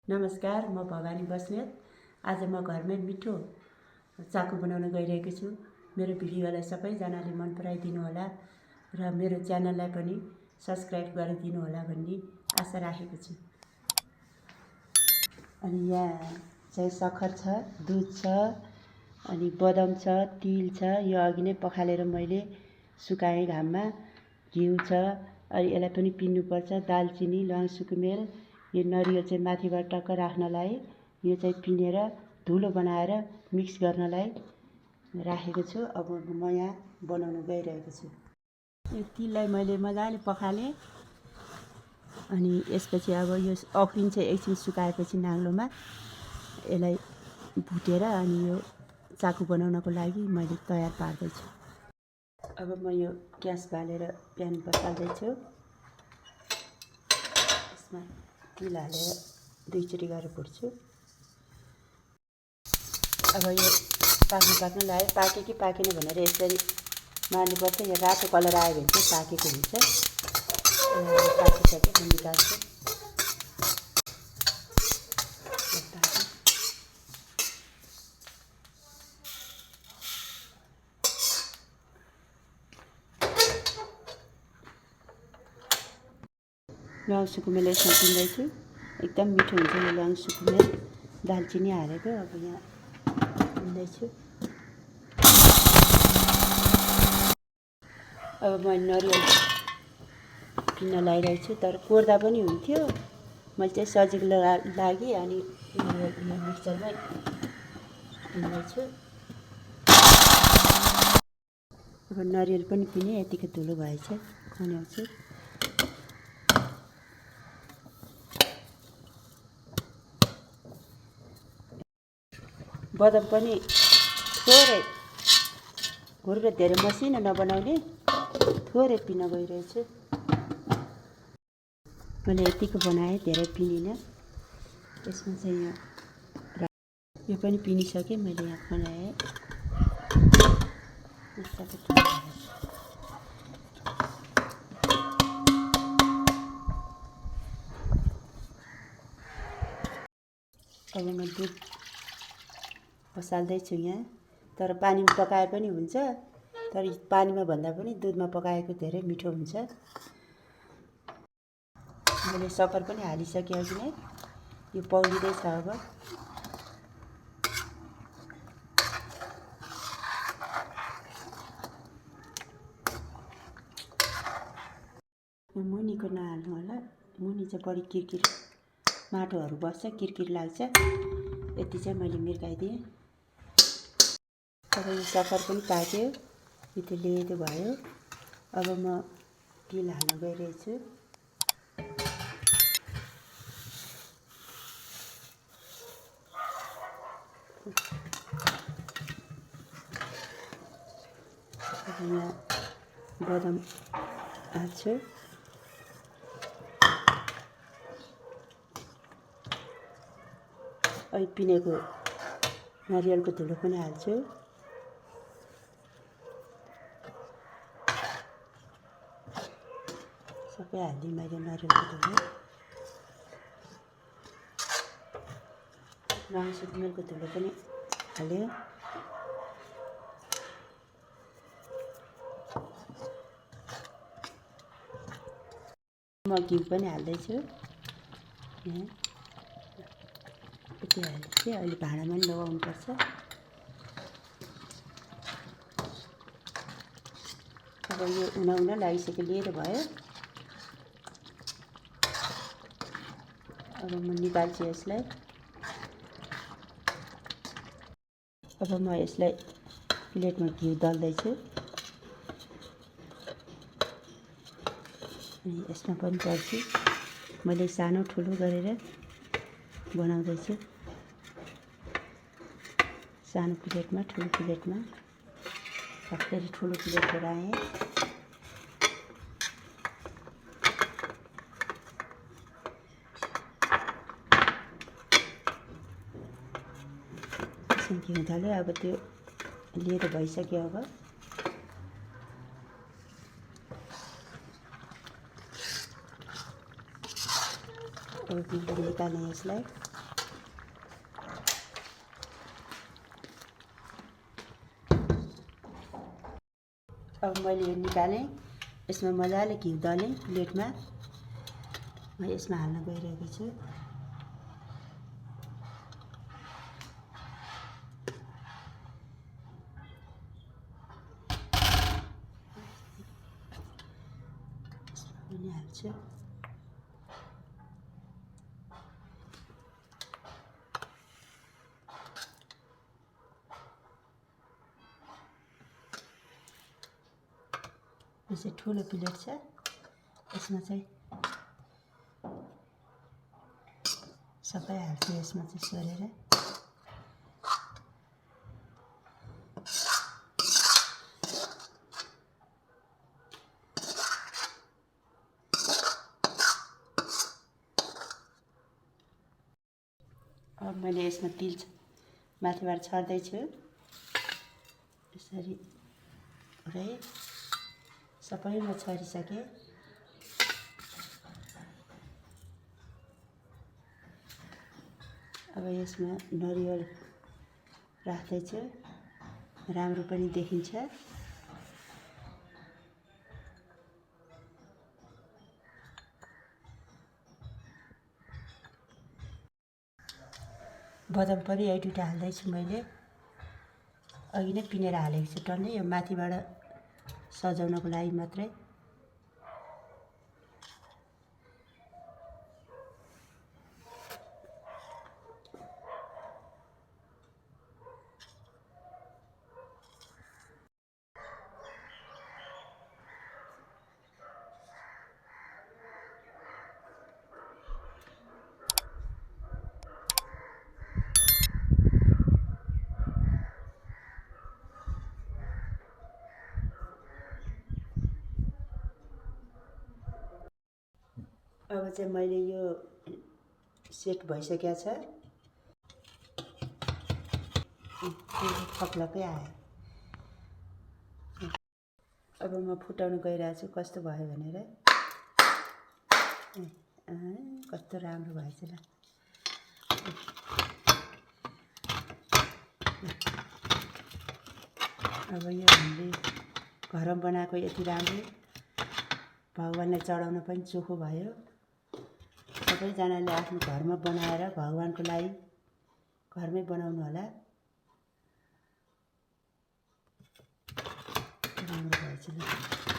नमस्कार, म भवानी बस्नेत। आज म घरमै मिठो चाकु बनाउन गइरहेको छु। मेरो भिडियोलाई सबैजनाले मन पराइदिनु होला र मेरो च्यानललाई पनि सब्स्क्राइब गरिदिनु होला भन्ने आशा राखेको छु। अनि यहाँ चाहिँ सक्खर छ, दुध छ, अनि बदाम छ, तिल छ। यो अघि नै पखालेर मैले सुकाएँ घाममा। घिउ छ, अनि यसलाई पनि पिन्नुपर्छ। दालचिनी, ल्वाङ, सुकुमेल, यो नरिवल चाहिँ माथिबाट टक्क राख्नलाई, यो चाहिँ पिनेर धुलो बनाएर मिक्स गर्नलाई राखेको छु। अब म यहाँ बनाउन गइरहेको छु। यो तिललाई मैले मजाले पखालेँ। अनि यसपछि अब यो अफ्रिन्छ एकछिन सुकाएपछि नाङ्लोमा यसलाई भुटेर अनि यो चाकु बनाउनको लागि मैले तयार पार्दैछु। अब म यो ग्यास बालेर प्यान बसाल्दैछु। यसमा तिल हालेर दुईचोटि गरेर भुट्छु। अब यो पाक्न लाग्यो। पाक्यो कि पाकेन भनेर यसरी मार्नुपर्छ। यो रातो कलर आयो भने चाहिँ पाकेको हुन्छ। पाकिसक्यो, म निकाल्छु। ल्वाङ सुकुमेल यसमा पिन्दैछु। एकदम मिठो हुन्छ यो ल्वाङ सुकुमेल, दालचिनी हालेको। अब यहाँ पिन्दैछु। अब म नरिवल पिन्न लागिरहेको छु, तर कोर्दा पनि हुन्थ्यो। मैले चाहिँ सजिलो लागि अनि यो मिक्सरमै पिन्दैछु। अब नरिवल पनि पिने, यतिको धुलो भएछ, खन्याउँछु। बदाम पनि थोरै घुर्र धेरै मसिनो नबनाउने, थोरै पिन गइरहेछु। मैले यतिको बनाएँ, धेरै पिनिनँ। यसमा चाहिँ यो पनि पिनिसकेँ। मैले यहाँ खनाएँ। अब म दुध बसाल्दैछु यहाँ। तर पानीमा पकाए पनि हुन्छ, तर पानीमा भन्दा पनि दुधमा पकाएको धेरै मिठो हुन्छ। मैले सक्खर पनि हालिसकेँ अघि नै। यो पौलिँदैछ। अब मुनिको नहाल्नु होला, मुनि चाहिँ बढी किरकिर माटोहरू बस्छ, किरकिर लाग्छ। यति चाहिँ मैले मिर्काइदिएँ। अब यो सक्खर पनि पाक्यो, यो त लेदो भयो। अब म तिल हाल्न गइरहेछु। अब यहाँ बदाम हाल्छु। अहिले पिनेको नरिवलको धुलो पनि हाल्छु। सबै हालिदिएँ मैले नरिवलको धुलो। ल्वाङ सुकुमेलको धुलो पनि हाल्यो। म घिउ पनि हाल्दैछु। यहाँ यति हालेपछि अहिले भाँडामा पनि लगाउनुपर्छ। अब यो उना लागिसक्यो, लेदो भयो। अब म निकाल्छु यसलाई। अब म यसलाई प्लेटमा घिउ दल्दैछु। अनि यसमा पनि पर्छु। मैले सानो ठुलो गरेर बनाउँदैछु। सानो प्लेटमा, ठुलो प्लेटमा, फेरि ठुलो प्लेट लगाएँ। घिउ थाल्यो। अब त्यो लेदो भइसक्यो। अब निकालेँ यसलाई। अब मैले यो निकालेँ। यसमा मजाले घिउ दलेँ प्लेटमा। म यसमा हाल्न गइरहेको छु। यसमा पनि हाल्छु। यो चाहिँ ठुलो प्लेट छ। यसमा चाहिँ सबै हाल्छु। यसमा चाहिँ सोरेर अब मैले यसमा तिल माथिबाट छर्दैछु। यसरी पुरै सबैमा छरिसकेँ। अब यसमा नरिवल राख्दैछु। राम्रो पनि देखिन्छ। बदाम पनि एक दुईवटा हाल्दैछु मैले। अघि नै पिनेर हालेको छु टन्नै, यो माथिबाट सजाउनको लागि मात्रै। अब चाहिँ मैले यो सेट भइसकेको छ। खप्लकै आयो। अब म फुटाउन गइरहेको छु कस्तो भयो भनेर। कस्तो राम्रो भएछ ल। अब यो हामीले घरमा बनाएको यति राम्रो भगवानलाई चढाउन पनि चोखो भयो। सबैजनाले आफ्नो घरमा बनाएर भगवानको लागि घरमै बनाउनु होला। राम्रो भएछ ल।